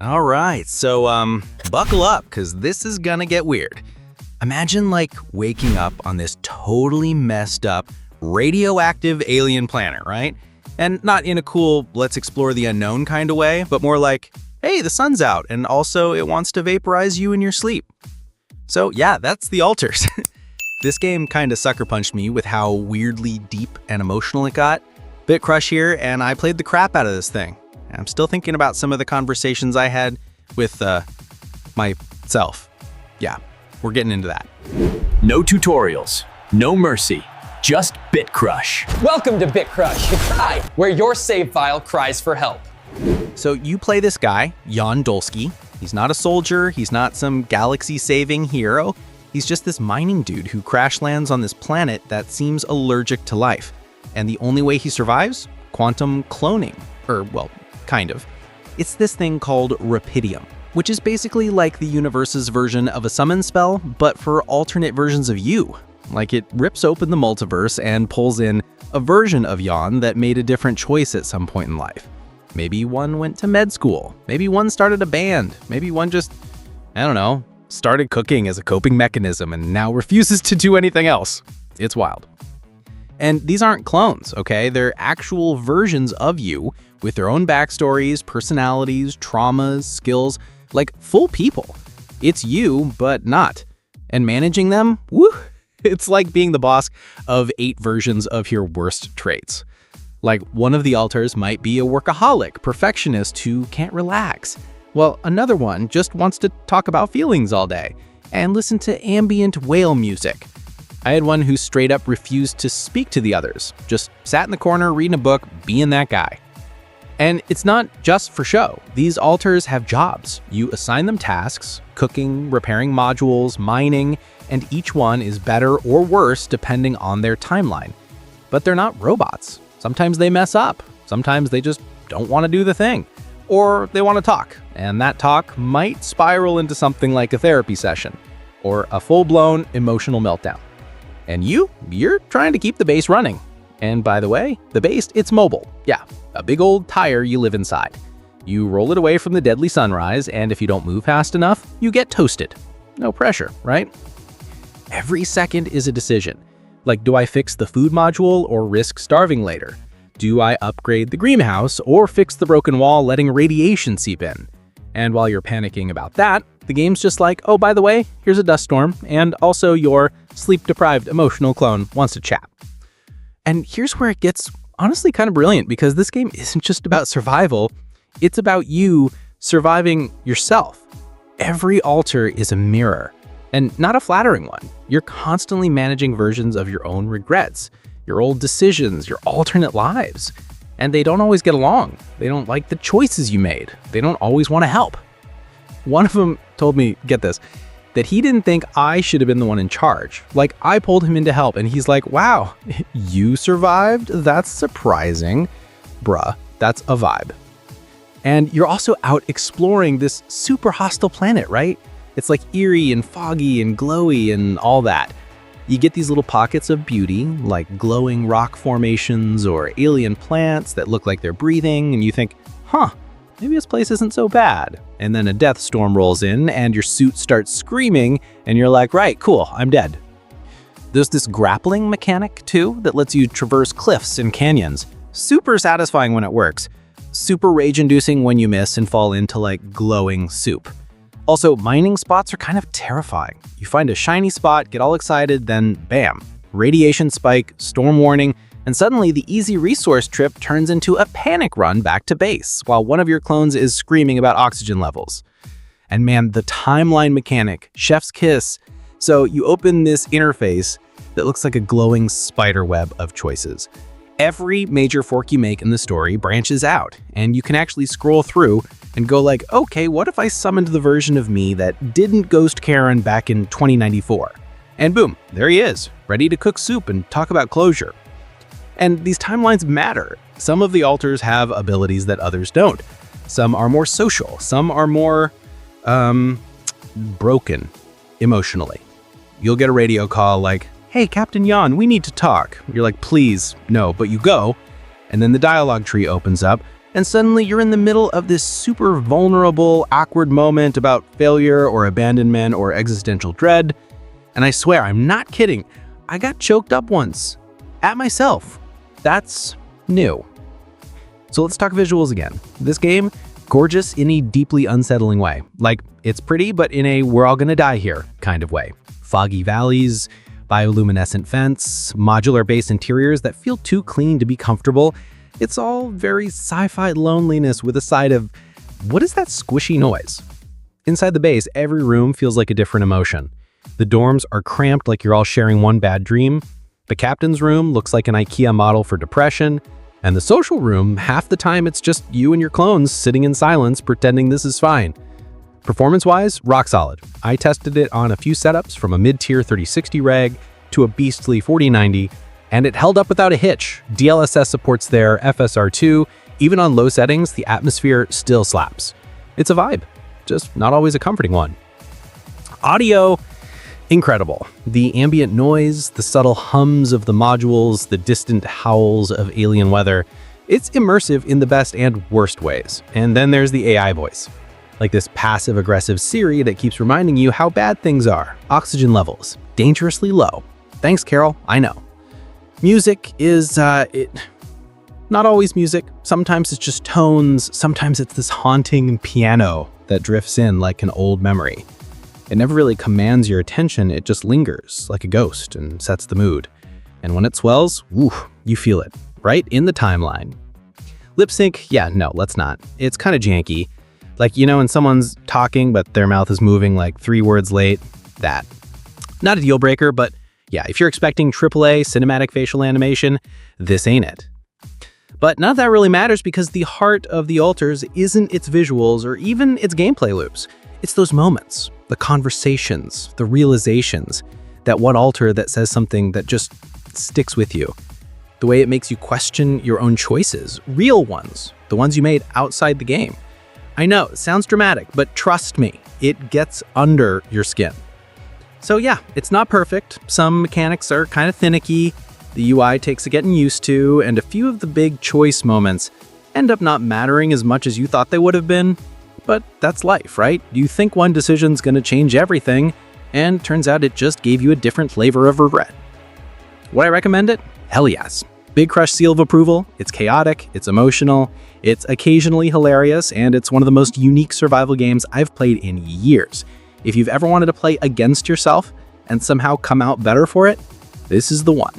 All right, so buckle up, because this is gonna get weird. Imagine waking up on this totally messed up radioactive alien planet, right? And not in a cool, let's explore the unknown kind of way, but more like, hey, the sun's out, and also it wants to vaporize you in your sleep. So yeah, that's the alters. This game kind of sucker punched me with how weirdly deep and emotional it got. Bitcrush here, and I played the crap out of this thing. I'm still thinking about some of the conversations I had with myself. Yeah, we're getting into that. No tutorials, no mercy, just Bitcrush. Welcome to Bitcrush, the cry, where your save file cries for help. So you play this guy, Jan Dolsky. He's not a soldier, he's not some galaxy-saving hero. He's just this mining dude who crash lands on this planet that seems allergic to life. And the only way he survives? Quantum cloning. Well, kind of. It's this thing called rapidium, which is basically like the universe's version of a summon spell, but for alternate versions of you. It rips open the multiverse and pulls in a version of Jan that made a different choice at some point in life. Maybe one went to med school. Maybe one started a band. Maybe one just, I don't know, started cooking as a coping mechanism and now refuses to do anything else. It's wild. And these aren't clones, okay? They're actual versions of you with their own backstories, personalities, traumas, skills, like full people. It's you, but not. And managing them, woo, it's like being the boss of 8 versions of your worst traits. One of the alters might be a workaholic, perfectionist who can't relax. Well, another one just wants to talk about feelings all day and listen to ambient whale music. I had one who straight up refused to speak to the others, just sat in the corner reading a book, being that guy. And it's not just for show. These alters have jobs. You assign them tasks, cooking, repairing modules, mining, and each one is better or worse depending on their timeline. But they're not robots. Sometimes they mess up. Sometimes they just don't want to do the thing. Or they want to talk, and that talk might spiral into something like a therapy session or a full-blown emotional meltdown. And you're trying to keep the base running. And by the way, the base, it's mobile. Yeah, a big old tire you live inside. You roll it away from the deadly sunrise, and if you don't move fast enough, you get toasted. No pressure, right? Every second is a decision. Do I fix the food module or risk starving later? Do I upgrade the greenhouse or fix the broken wall letting radiation seep in? And while you're panicking about that, the game's just like, oh, by the way, here's a dust storm, and also your sleep-deprived emotional clone wants to chat. And here's where it gets honestly kind of brilliant, because this game isn't just about survival, it's about you surviving yourself. Every alter is a mirror, and not a flattering one. You're constantly managing versions of your own regrets, your old decisions, your alternate lives. And they don't always get along. They don't like the choices you made. They don't always want to help. One of them told me, get this, that he didn't think I should have been the one in charge. I pulled him in to help, and he's like, wow, you survived? That's surprising. Bruh, that's a vibe. And you're also out exploring this super hostile planet, right? It's eerie and foggy and glowy and all that. You get these little pockets of beauty, like glowing rock formations or alien plants that look like they're breathing, and you think, maybe this place isn't so bad. And then a death storm rolls in, and your suit starts screaming, and you're like, right, cool, I'm dead. There's this grappling mechanic, too, that lets you traverse cliffs and canyons. Super satisfying when it works. Super rage-inducing when you miss and fall into, glowing soup. Also, mining spots are kind of terrifying. You find a shiny spot, get all excited, then bam, radiation spike, storm warning, and suddenly the easy resource trip turns into a panic run back to base while one of your clones is screaming about oxygen levels. And man, the timeline mechanic, chef's kiss. So you open this interface that looks like a glowing spider web of choices. Every major fork you make in the story branches out, and you can actually scroll through and go okay, what if I summoned the version of me that didn't ghost Karen back in 2094? And boom, there he is, ready to cook soup and talk about closure. And these timelines matter. Some of the alters have abilities that others don't. Some are more social, some are more broken emotionally. You'll get a radio call hey, Captain Jan, we need to talk. You're like, please, no, but you go. And then the dialogue tree opens up, and suddenly you're in the middle of this super vulnerable, awkward moment about failure or abandonment or existential dread. And I swear, I'm not kidding, I got choked up once. At myself. That's new. So let's talk visuals again. This game, gorgeous in a deeply unsettling way. Like, it's pretty, but in a we're all gonna die here kind of way. Foggy valleys, bioluminescent fence, modular base interiors that feel too clean to be comfortable. It's all very sci-fi loneliness with a side of, what is that squishy noise? Inside the base, every room feels like a different emotion. The dorms are cramped like you're all sharing one bad dream. The captain's room looks like an IKEA model for depression. And the social room, half the time it's just you and your clones sitting in silence pretending this is fine. Performance-wise, rock solid. I tested it on a few setups from a mid-tier 3060 reg to a beastly 4090, and it held up without a hitch. DLSS supports their FSR2. Even on low settings, the atmosphere still slaps. It's a vibe, just not always a comforting one. Audio, incredible. The ambient noise, the subtle hums of the modules, the distant howls of alien weather. It's immersive in the best and worst ways. And then there's the AI voice. Like this passive-aggressive Siri that keeps reminding you how bad things are. Oxygen levels, dangerously low. Thanks, Carol, I know. Music is, not always music. Sometimes it's just tones. Sometimes it's this haunting piano that drifts in like an old memory. It never really commands your attention, it just lingers like a ghost and sets the mood. And when it swells, woo, you feel it, right in the timeline. Lip sync, yeah, no, let's not. It's kind of janky. Like, you know, when someone's talking, but their mouth is moving like 3 words late, that. Not a deal breaker, but yeah, if you're expecting AAA cinematic facial animation, this ain't it. But none of that really matters because the heart of the Alters isn't its visuals or even its gameplay loops. It's those moments, the conversations, the realizations, that one altar that says something that just sticks with you. The way it makes you question your own choices, real ones, the ones you made outside the game. I know, it sounds dramatic, but trust me, it gets under your skin. So yeah, it's not perfect. Some mechanics are kind of finicky, the UI takes a getting used to, and a few of the big choice moments end up not mattering as much as you thought they would have been. But that's life, right? You think one decision's gonna change everything, and turns out it just gave you a different flavor of regret. Would I recommend it? Hell yes. Bitcrush seal of approval. It's chaotic, it's emotional, it's occasionally hilarious, and it's one of the most unique survival games I've played in years. If you've ever wanted to play against yourself and somehow come out better for it, this is the one.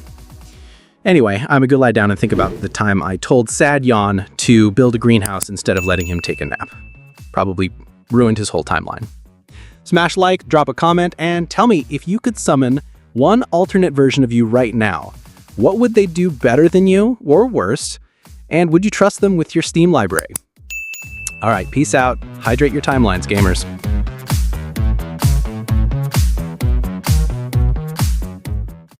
Anyway, I'm a good lie down and think about the time I told Sad Yawn to build a greenhouse instead of letting him take a nap. Probably ruined his whole timeline. Smash like, drop a comment, and tell me if you could summon one alternate version of you right now. What would they do better than you, or worse? And would you trust them with your Steam library? All right, peace out. Hydrate your timelines, gamers.